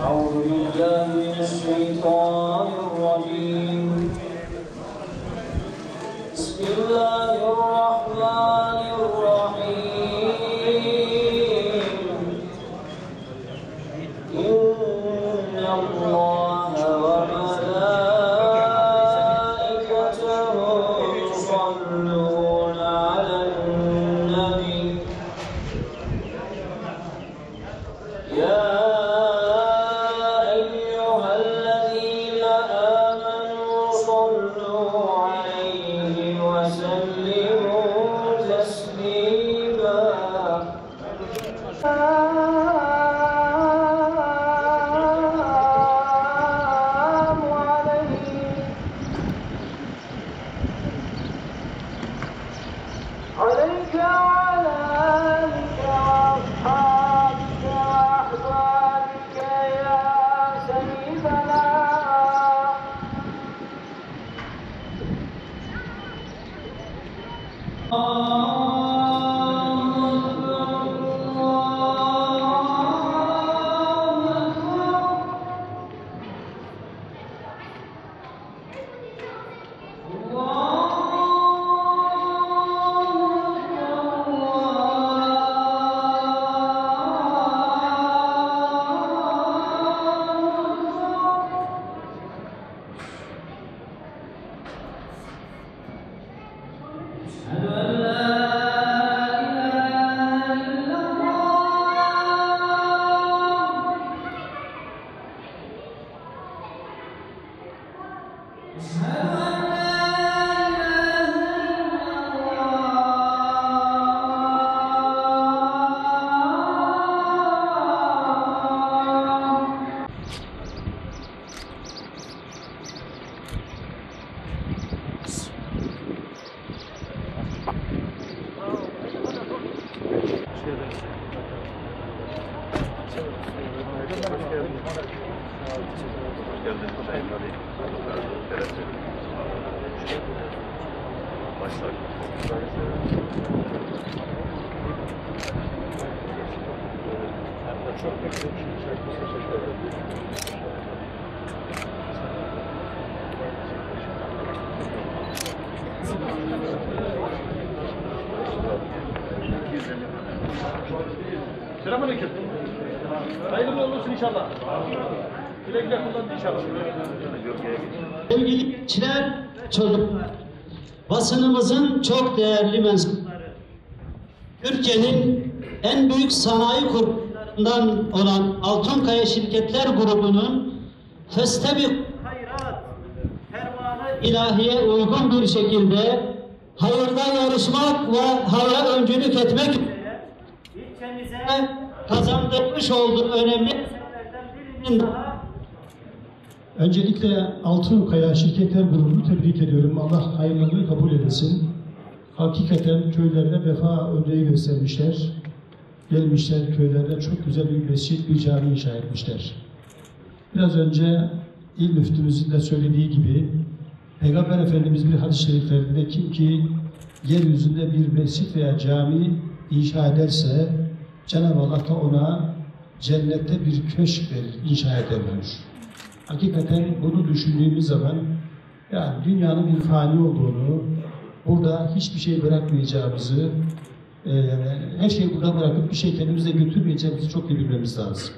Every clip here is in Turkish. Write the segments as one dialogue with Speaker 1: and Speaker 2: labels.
Speaker 1: أعوذ بالله من الشيطان الرجيم. بسم الله الرحمن الرحيم. إن الله وملائكته يصلون على النبي يا أيها الذين آمنوا صلوا عليه وسلموا تسليما. عليك وعلى آلك وأصحابك وأحبابك يا سيدنا.
Speaker 2: Selamünaleyküm. Hayırlı olsun inşallah. Güle güle kullanın inşallah.
Speaker 3: Sevgili gençler, çocuklar, basınımızın çok değerli mensupları, Türkiye'nin en büyük sanayi kurumlarından olan Altınkaya Şirketler Grubu'nun Festebik Hayrat Fermanı ilahiye uygun bir şekilde hayırda yarışmak ve hayra öncülük etmek üzere ilçemize kazandırmış olduğu önemli eserlerden birinin daha.
Speaker 4: Öncelikle Altınkaya Şirketler Grubu'nu tebrik ediyorum. Allah hayırlarını kabul edesin. Hakikaten köylerine vefa örneği göstermişler. Gelmişler köylerine çok güzel bir mescit, bir cami inşa etmişler. Biraz önce İl Müftümüzün de söylediği gibi Peygamber Efendimiz bir hadis-i şeriflerinde kim ki yeryüzünde bir mescit veya cami inşa ederse Cenab-ı Allah da ona cennette bir köşk verir, inşa eder. Hakikaten bunu düşündüğümüz zaman yani dünyanın bir fani olduğunu, burada hiçbir şey bırakmayacağımızı, her şeyi burada bırakıp bir şey kendimize götürmeyeceğimizi çok iyi bilmemiz lazım.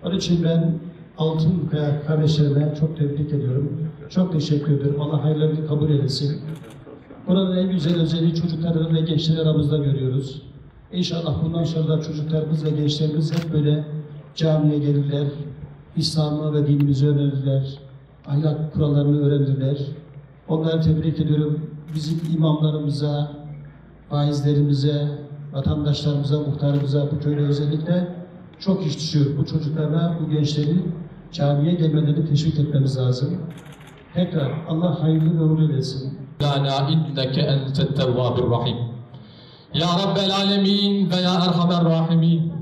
Speaker 4: Onun için ben Altınkaya kardeşlerime çok tebrik ediyorum. Çok teşekkür ederim. Allah hayırlarını kabul etsin. Buranın en güzel özelliği çocukları ve gençleri aramızda görüyoruz. İnşallah bundan sonra da çocuklarımız ve gençlerimiz hep böyle camiye gelirler, İslam'ı ve dinimizi öğrenirler, ahlak kurallarını öğrenirler. Onları tebrik ediyorum. Bizim imamlarımıza, vaizlerimize, vatandaşlarımıza, muhtarımıza, bu köyde özellikle çok iş düşüyor. Bu çocuklara, bu gençleri camiye gelmelerini teşvik etmemiz lazım. Tekrar Allah hayırlı ve uğurlu eylesin.
Speaker 5: Lana inneke entet tevvabir rahim. Ya Rabbel alemin ve ya Erhamer rahimin.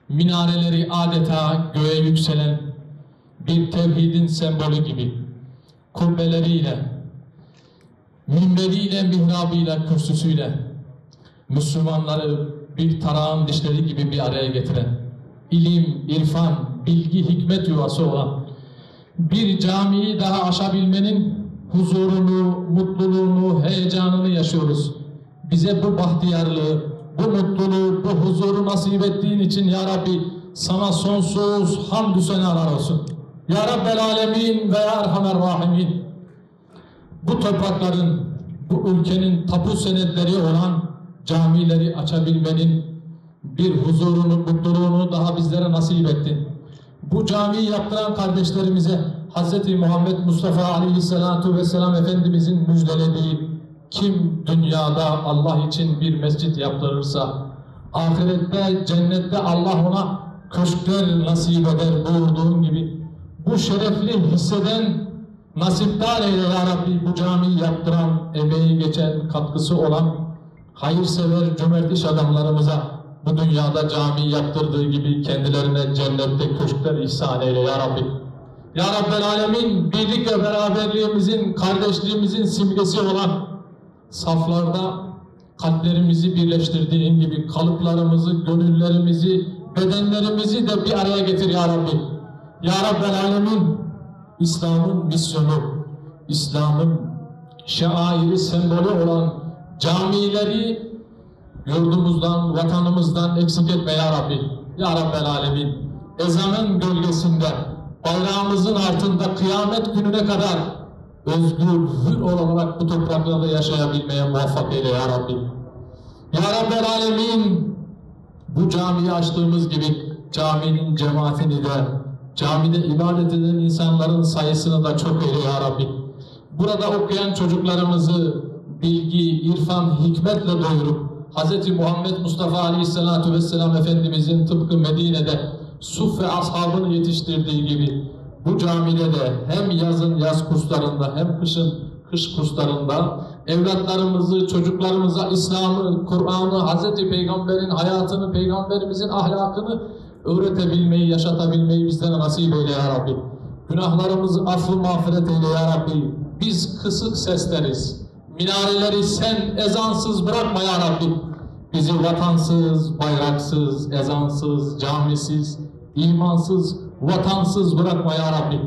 Speaker 5: Minareleri adeta göğe yükselen bir tevhidin sembolü gibi kubbeleriyle, minberiyle, mihrabıyla, kürsüsüyle Müslümanları bir tarağın dişleri gibi bir araya getiren, ilim, irfan, bilgi, hikmet yuvası olan bir camiyi daha aşabilmenin huzurunu, mutluluğunu, heyecanını yaşıyoruz. Bize bu bahtiyarlığı, bu mutluluğu, bu huzuru nasip ettiğin için ya Rabbi sana sonsuz hamdü senalar olsun. Ya Rabbel Alemin ve Ya Erhamer Rahimin. Bu toprakların, bu ülkenin tapu senetleri olan camileri açabilmenin bir huzurunu, mutluluğunu daha bizlere nasip ettin. Bu camiyi yaptıran kardeşlerimize Hz. Muhammed Mustafa Aleyhisselatu Vesselam Efendimizin müjdelediği kim dünyada Allah için bir mescit yaptırırsa ahirette, cennette Allah ona köşkler nasip eder buyurduğun gibi bu şerefli hisseden nasipdar eyle ya Rabbi bu camiyi yaptıran, emeği geçen, katkısı olan hayırsever, cömert iş adamlarımıza bu dünyada cami yaptırdığı gibi kendilerine cennette köşkler ihsan eyle ya Rabbi. Ya Rabbel Alemin, birlik ve beraberliğimizin, kardeşliğimizin simgesi olan saflarda kalplerimizi birleştirdiğin gibi kalıplarımızı, gönüllerimizi, bedenlerimizi de bir araya getir ya Rabbi. Ya Rabbel Alemin, İslam'ın misyonu, İslam'ın şairi, sembolü olan camileri yurdumuzdan, vatanımızdan eksik etme ya Rabbi. Ya Rabbel Alemin, ezanın gölgesinde, bayrağımızın altında kıyamet gününe kadar özgür, hür olarak bu topraklarda yaşayabilmeye muvaffak eyle ya Rabbi. Ya Rabbel Alemin, bu camiyi açtığımız gibi caminin cemaatini de, camide ibadet eden insanların sayısını da çok eyle ya Rabbi. Burada okuyan çocuklarımızı bilgi, irfan, hikmetle doyurup Hz. Muhammed Mustafa Aleyhisselatu Vesselam Efendimizin tıpkı Medine'de Suf ve ashabını yetiştirdiği gibi bu camide de hem yazın yaz kurslarında hem kışın kış kurslarında evlatlarımızı, çocuklarımıza İslam'ı, Kur'an'ı, Hz. Peygamber'in hayatını, Peygamberimizin ahlakını öğretebilmeyi, yaşatabilmeyi bizlere nasip eyle ya Rabbi. Günahlarımızı affı mağfiret eyle ya Rabbi. Biz kısık sesleriz. Minareleri sen ezansız bırakma ya Rabbi. Bizi vatansız, bayraksız, ezansız, camisiz, imansız, vatansız bırakma ya Rabbi.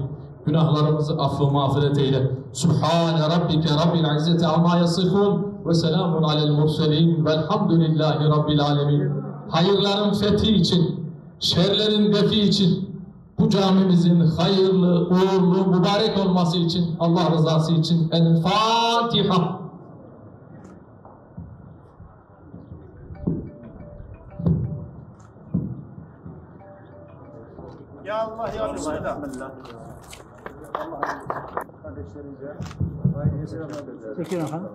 Speaker 5: Günahlarımızı affı mağfiret eyle. Subhane Rabbike Rabbil İzzeti amma yasifun ve selamun alel murselin velhamdülillahi Rabbil alemin. Hayırların fethi için, şerlerin defi için, bu camimizin hayırlı, uğurlu, mübarek olması için, Allah rızası için El Fatiha.
Speaker 2: Ya Allah ya Bismillah. Allah kardeşlerimize saygı selamlar ederiz.
Speaker 6: Çekin efendim.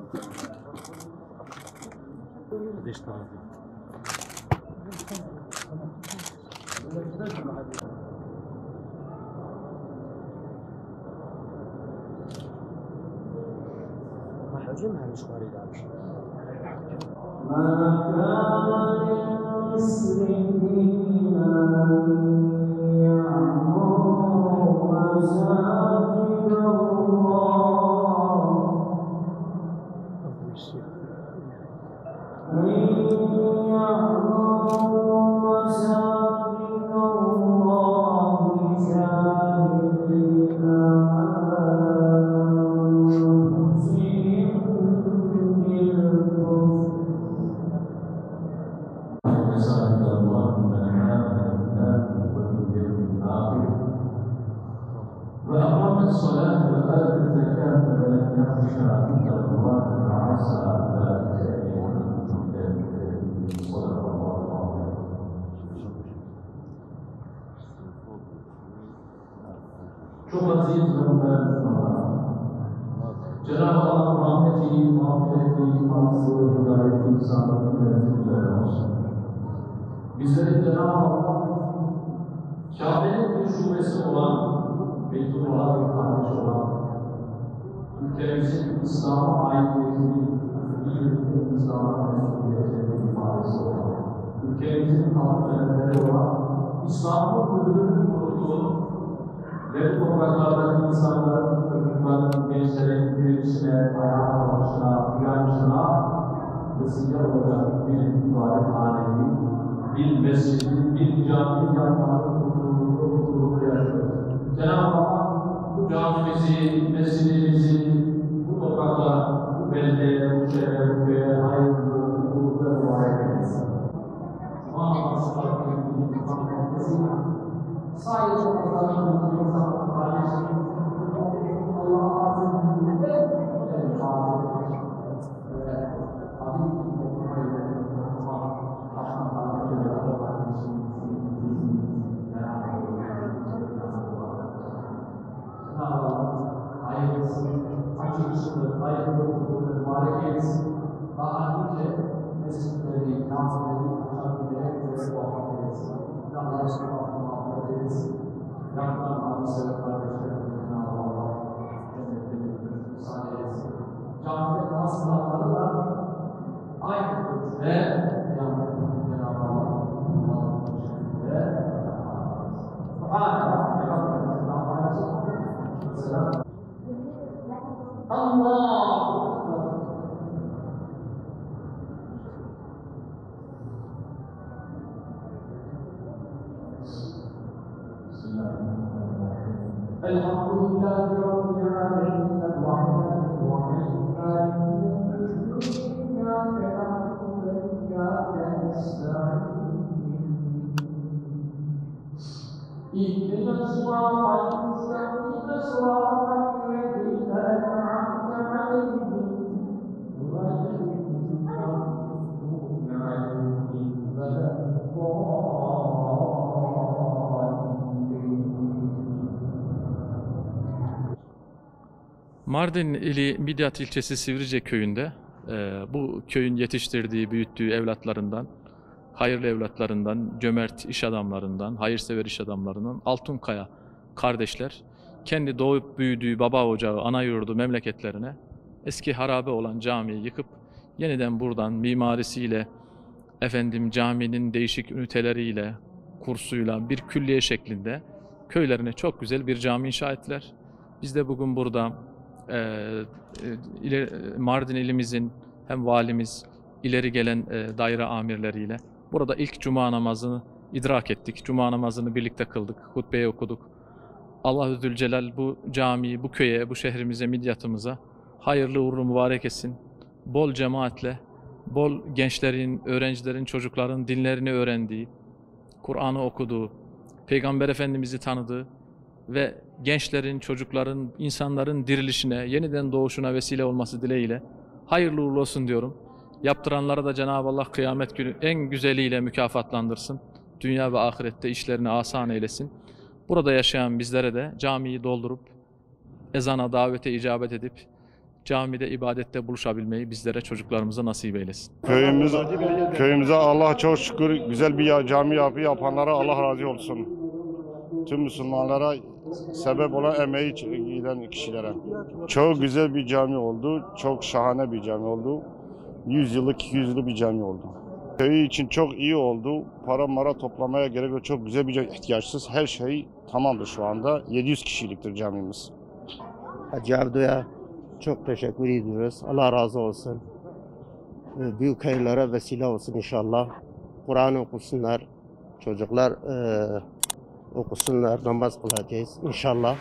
Speaker 5: وأقام الصلاة وآتى الزكاة ولم يخشى إلا الله فعسى أولئك أن يكونوا من المهتدين صدق الله العظيم. Çok aziz ve mübarek Cenab-ı Allah rahmeti, mağfireti, affı, hidayeti, sağlıklı üzerine olsun. Bizleri Cenab-ı Allah Kabe'nin bir şubesi olan Beytullah'a bir kardeş olan ülkemizin İslam'a aidiyetini, ülkemizin İslam'a mesuliyetinin ifadesi olan ülkemizin kalkınları olan İslam'ın ödülünü kurduğu ve bu topraklardaki insanların, çocukların, gençlerin birincisine, ayağa kalkışına, uyanışına vesile olacak bir ibadethaneyi, bir mescidi, bir cami yapmanın huzurunu Cenab-ı Hak bu camimizi, mescidimizi, bu toprakla, bu beldeye, bu şehre, bu köye hayırlı, uğurlu ve mübarek eylesin. Cuma namazı sadece Allah'ın insan kardeşliği, Allah'ın hayırlısı, açıkçılığı, hayırlı, mübarek eylesin. Daha nice mescitleri, namazları, camileri ve muvaffak eylesin. Allah'a subhanahu mağfiret eylesin. Yakından namazları kardeşlerimizin Allah'a cennetleri müsaade eylesin. Camide namaz kılanları da aynı ölçüde Cenab-ı Allah'ın şeklinde Elhamdülillahi Rabbil alemin Rahmanirrahim İyyâke na'budu ve iyyâke nestaîn اهدنا الصراط المستقيم صراط الذين أنعمت عليهم غير المغضوب عليهم ولا
Speaker 6: Mardin ili Midyat ilçesi Sivrice köyünde bu köyün yetiştirdiği, büyüttüğü evlatlarından, hayırlı evlatlarından, cömert iş adamlarından, hayırsever iş adamlarından Altunkaya kardeşler kendi doğup büyüdüğü baba ocağı, ana yurdu memleketlerine eski harabe olan camiyi yıkıp yeniden buradan mimarisiyle, caminin değişik üniteleriyle, kursuyla bir külliye şeklinde köylerine çok güzel bir cami inşa ettiler. Biz de bugün burada Mardin ilimizin hem valimiz, ileri gelen daire amirleriyle burada ilk cuma namazını idrak ettik. Cuma namazını birlikte kıldık, hutbeyi okuduk. Allah-u Zülcelal bu camiyi, bu köye, bu şehrimize, Midyat'ımıza hayırlı uğurlu mübarek etsin. Bol cemaatle, bol gençlerin, öğrencilerin, çocukların dinlerini öğrendiği, Kur'an'ı okuduğu, Peygamber Efendimiz'i tanıdığı ve gençlerin, çocukların, insanların dirilişine, yeniden doğuşuna vesile olması dileğiyle hayırlı uğurlu olsun diyorum. Yaptıranlara da Cenab-ı Allah kıyamet günü en güzeliyle mükafatlandırsın. Dünya ve ahirette işlerini asan eylesin. Burada yaşayan bizlere de camiyi doldurup, ezana, davete icabet edip, camide, ibadette buluşabilmeyi bizlere, çocuklarımıza nasip eylesin.
Speaker 7: Köyümüze Allah çok şükür güzel bir cami yapanlara Allah razı olsun. Tüm Müslümanlara sebep olan emeği giden kişilere. Çok güzel bir cami oldu, çok şahane bir cami oldu. 100 yıllık, 200 yıllık bir cami oldu. Köyü için çok iyi oldu. Para mara toplamaya gerek yok. Çok güzel bir cami, ihtiyaçsız her şey tamamdır şu anda. 700 kişiliktir camimiz.
Speaker 8: Hacı Abdu'ya çok teşekkür ediyoruz. Allah razı olsun. Büyük hayırlara vesile olsun inşallah. Kur'an okusunlar, çocuklar okusunlar, namaz kılacağız inşallah.